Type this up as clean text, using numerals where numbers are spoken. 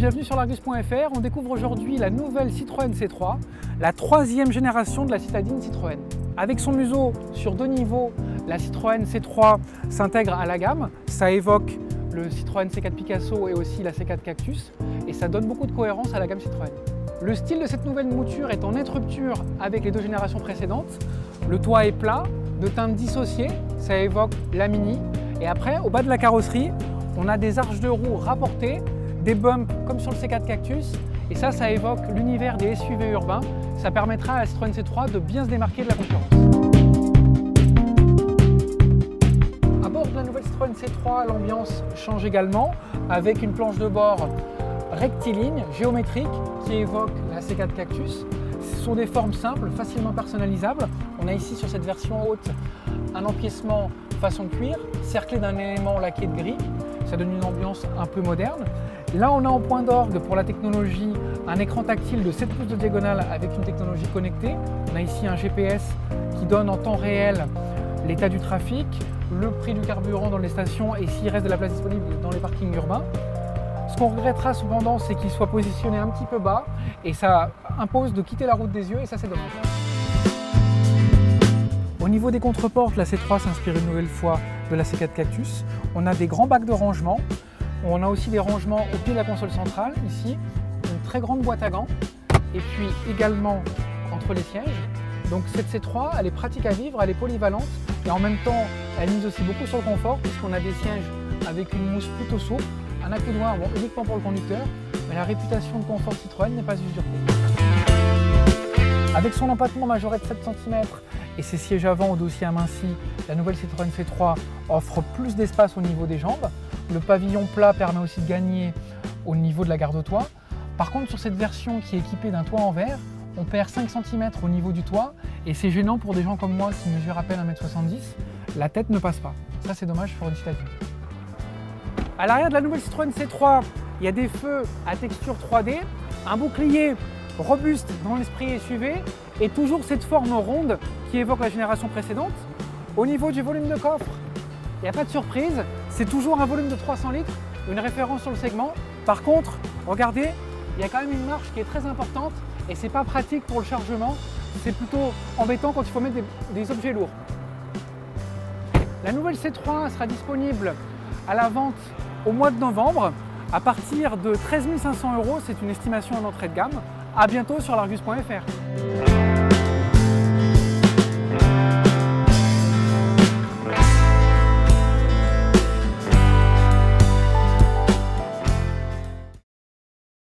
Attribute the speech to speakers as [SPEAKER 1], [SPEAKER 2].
[SPEAKER 1] bienvenue sur l'Argus.fr. On découvre aujourd'hui la nouvelle Citroën C3, la troisième génération de la citadine Citroën. Avec son museau sur deux niveaux, la Citroën C3 s'intègre à la gamme. Ça évoque le Citroën C4 Picasso et aussi la C4 Cactus et ça donne beaucoup de cohérence à la gamme Citroën. Le style de cette nouvelle mouture est en nette rupture avec les deux générations précédentes. Le toit est plat, de teinte dissociée, ça évoque la Mini. Et après, au bas de la carrosserie, on a des arches de roue rapportées, des bumps comme sur le C4 Cactus, et ça évoque l'univers des SUV urbains. Ça permettra à la Citroën C3 de bien se démarquer de la concurrence. À bord de la nouvelle Citroën C3, l'ambiance change également, avec une planche de bord rectiligne, géométrique, qui évoque la C4 Cactus. Ce sont des formes simples, facilement personnalisables. On a ici sur cette version haute un empiècement façon cuir, cerclé d'un élément laqué de gris. Ça donne une ambiance un peu moderne. Là, on a en point d'orgue pour la technologie un écran tactile de 7 pouces de diagonale avec une technologie connectée. On a ici un GPS qui donne en temps réel l'état du trafic, le prix du carburant dans les stations et s'il reste de la place disponible dans les parkings urbains. Ce qu'on regrettera cependant, c'est qu'il soit positionné un petit peu bas et ça impose de quitter la route des yeux et ça, c'est dommage. Au niveau des contreportes, la C3 s'inspire une nouvelle fois de la C4 Cactus. On a des grands bacs de rangement. On a aussi des rangements au pied de la console centrale, ici, une très grande boîte à gants, et puis également entre les sièges. Donc cette C3, elle est pratique à vivre, elle est polyvalente, et en même temps, elle mise aussi beaucoup sur le confort, puisqu'on a des sièges avec une mousse plutôt souple, un accoudoir uniquement pour le conducteur, mais la réputation de confort Citroën n'est pas usurpée. Avec son empattement majoré de 7 cm et ses sièges avant au dossier aminci, la nouvelle Citroën C3 offre plus d'espace au niveau des jambes. Le pavillon plat permet aussi de gagner au niveau de la garde-toit. Par contre, sur cette version qui est équipée d'un toit en verre, on perd 5 cm au niveau du toit et c'est gênant pour des gens comme moi qui mesurent à peine 1,70 m. La tête ne passe pas. Ça, c'est dommage pour une citadine. À l'arrière de la nouvelle Citroën C3, il y a des feux à texture 3D, un bouclier robuste dans l'esprit SUV et toujours cette forme ronde qui évoque la génération précédente. Au niveau du volume de coffre, il n'y a pas de surprise, c'est toujours un volume de 300 litres, une référence sur le segment. Par contre, regardez, il y a quand même une marche qui est très importante et c'est pas pratique pour le chargement, c'est plutôt embêtant quand il faut mettre des objets lourds. La nouvelle C3 sera disponible à la vente au mois de novembre à partir de 13 500 €, c'est une estimation en entrée de gamme. À bientôt sur l'Argus.fr.